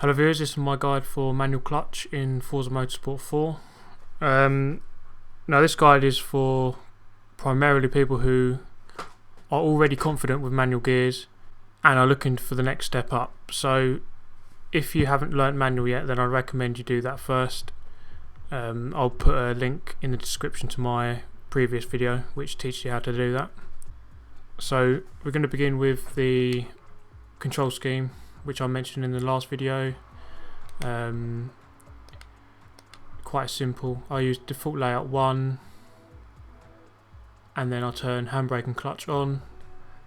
Hello viewers, this is my guide for manual clutch in Forza Motorsport 4. Now this guide is for primarily people who are already confident with manual gears and are looking for the next step up. So if you haven't learnt manual yet, then I recommend you do that first. I'll put a link in the description to my previous video which teaches you how to do that. So we're going to begin with the control scheme, which I mentioned in the last video. Quite simple. I use default layout 1 and then I'll turn handbrake and clutch on.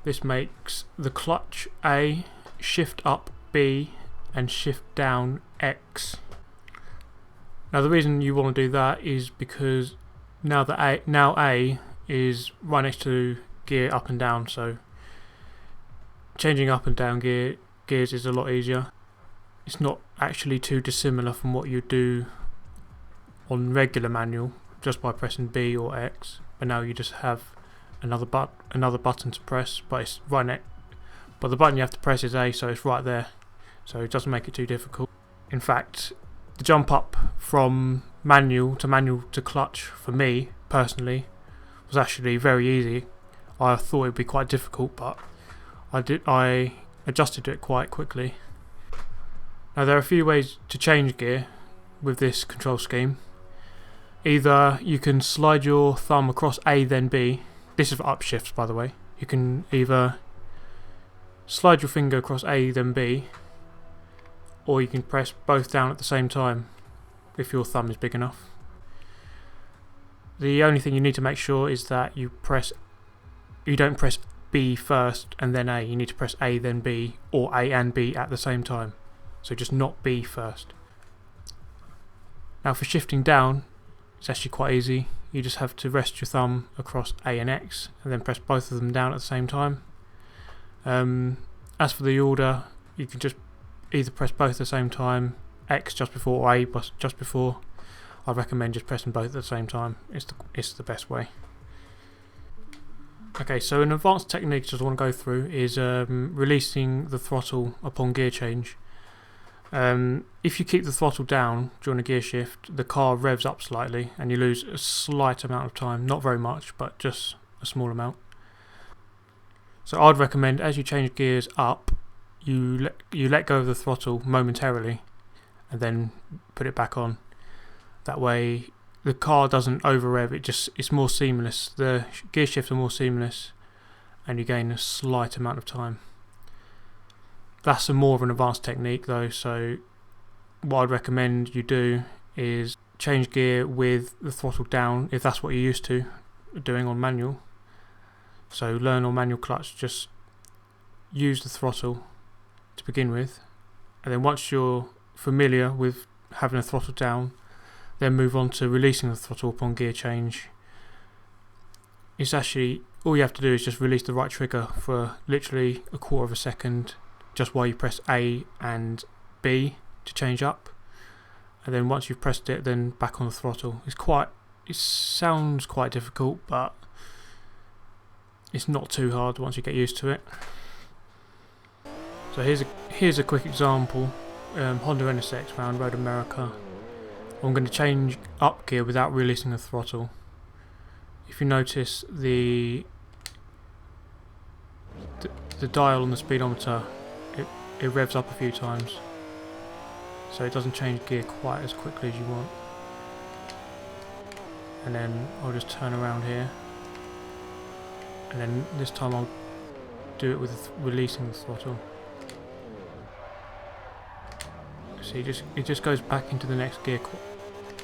This makes the clutch A, shift up B and shift down X. Now the reason you want to do that is because now A is right next to gear up and down, so changing up and down gears is a lot easier. It's not actually too dissimilar from what you do on regular manual just by pressing B or X, but now you just have another button to press, but it's right next. But the button you have to press is A, so it's right there, so it doesn't make it too difficult. In fact, the jump up from manual to clutch for me personally was actually very easy. I thought it'd be quite difficult, but I adjusted to it quite quickly. Now there are a few ways to change gear with this control scheme. Either you can slide your thumb across A then B. This is for upshifts, by the way. You can either slide your finger across A then B, or you can press both down at the same time if your thumb is big enough. The only thing you need to make sure is that you don't press B first and then A. You need to press A then B, or A and B at the same time. So just not B first. Now for shifting down, it's actually quite easy. You just have to rest your thumb across A and X and then press both of them down at the same time. As for the order, you can just either press both at the same time, X just before or A just before. I recommend just pressing both at the same time. It's the best way. Okay, so an advanced technique I just want to go through is releasing the throttle upon gear change. If you keep the throttle down during a gear shift, the car revs up slightly and you lose a slight amount of time, not very much, but just a small amount. So I'd recommend as you change gears up, you let go of the throttle momentarily and then put it back on. That way the car doesn't over rev, it's more seamless. The gear shifts are more seamless and you gain a slight amount of time. That's more of an advanced technique though, so what I'd recommend you do is change gear with the throttle down if that's what you're used to doing on manual. So learn on manual clutch, just use the throttle to begin with, and then once you're familiar with having a throttle down, then move on to releasing the throttle upon gear change. It's actually, all you have to do is just release the right trigger for literally a quarter of a second just while you press A and B to change up, and then once you've pressed it, then back on the throttle. It sounds quite difficult, but it's not too hard once you get used to it. So here's a quick example. Honda NSX round Road America. I'm going to change up gear without releasing the throttle. If you notice the dial on the speedometer, it revs up a few times, so it doesn't change gear quite as quickly as you want. And then I'll just turn around here, and then this time I'll do it with releasing the throttle. See, it just goes back into the next gear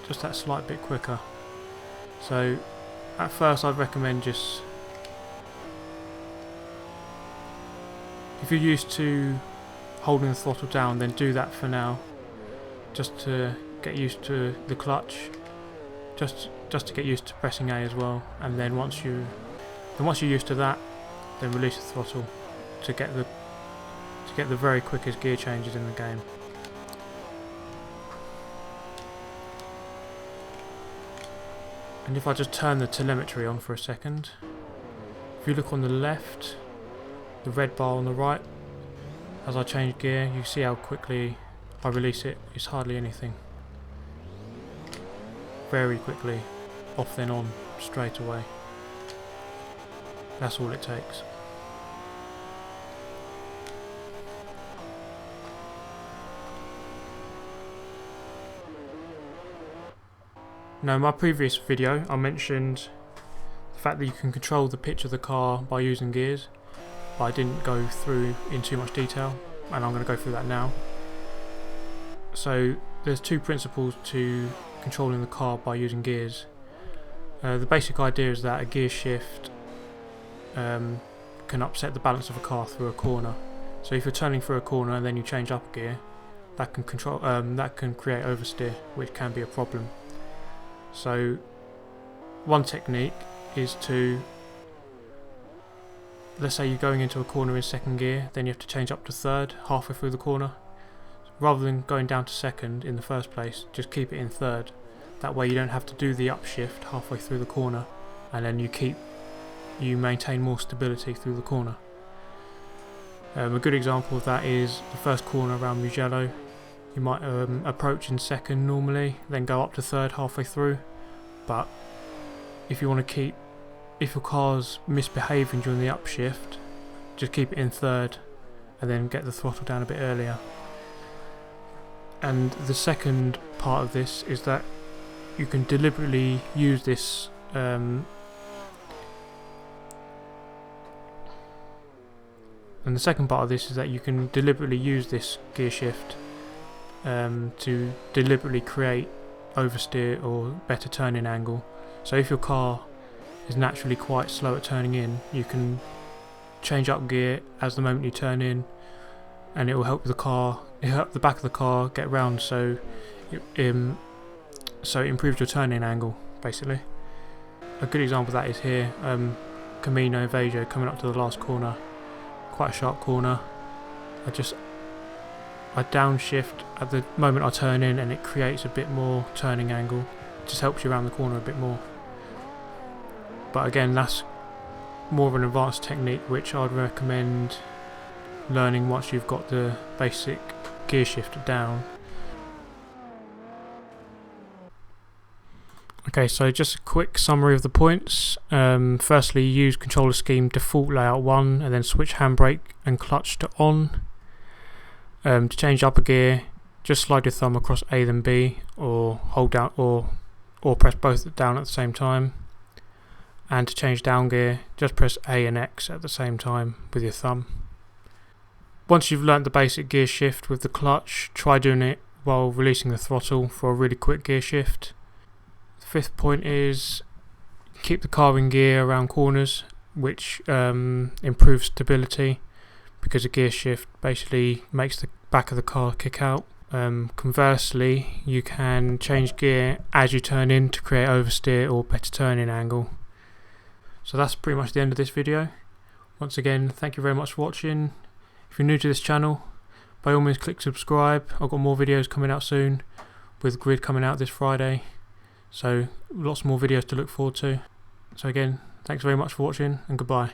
just that slight bit quicker. So at first I'd recommend just, if you're used to holding the throttle down, then do that for now, just to get used to the clutch, just to get used to pressing A as well. And then once you're used to that, then release the throttle to get the very quickest gear changes in the game. And if I just turn the telemetry on for a second, if you look on the left, the red bar on the right, as I change gear, you see how quickly I release it, it's hardly anything. Very quickly, off then on, straight away. That's all it takes. Now in my previous video I mentioned the fact that you can control the pitch of the car by using gears, but I didn't go through in too much detail, and I'm going to go through that now. So there's two principles to controlling the car by using gears. The basic idea is that a gear shift can upset the balance of a car through a corner. So if you're turning through a corner and then you change up a gear, that can create oversteer, which can be a problem. So one technique is to, let's say you're going into a corner in second gear, then you have to change up to third halfway through the corner. Rather than going down to second in the first place, just keep it in third. That way you don't have to do the upshift halfway through the corner, and then you maintain more stability through the corner. A good example of that is the first corner around Mugello. You might approach in second normally, then go up to third halfway through. But if you want to if your car's misbehaving during the upshift, just keep it in third and then get the throttle down a bit earlier. And the second part of this is that you can deliberately use this and the second part of this is that you can deliberately use this gear shift to deliberately create oversteer or better turning angle. So if your car is naturally quite slow at turning in, you can change up gear as the moment you turn in, and it will help the back of the car get round, so it improves your turning angle basically. A good example of that is here, Camino Veggio coming up to the last corner, quite a sharp corner. I downshift at the moment I turn in, and it creates a bit more turning angle. It just helps you around the corner a bit more. But again, that's more of an advanced technique which I'd recommend learning once you've got the basic gear shift down. Okay, so just a quick summary of the points. Firstly, use controller scheme default layout 1 and then switch handbrake and clutch to on. To change up a gear, just slide your thumb across A then B, or hold down or press both down at the same time. And to change down gear, just press A and X at the same time with your thumb. Once you've learnt the basic gear shift with the clutch, try doing it while releasing the throttle for a really quick gear shift. The fifth point is keep the car in gear around corners, which improves stability, because a gear shift basically makes the back of the car kick out. Conversely, you can change gear as you turn in to create oversteer or better turning angle. So that's pretty much the end of this video. Once again, thank you very much for watching. If you're new to this channel, by all means click subscribe. I've got more videos coming out soon, with Grid coming out this Friday. So lots more videos to look forward to. So again, thanks very much for watching, and goodbye.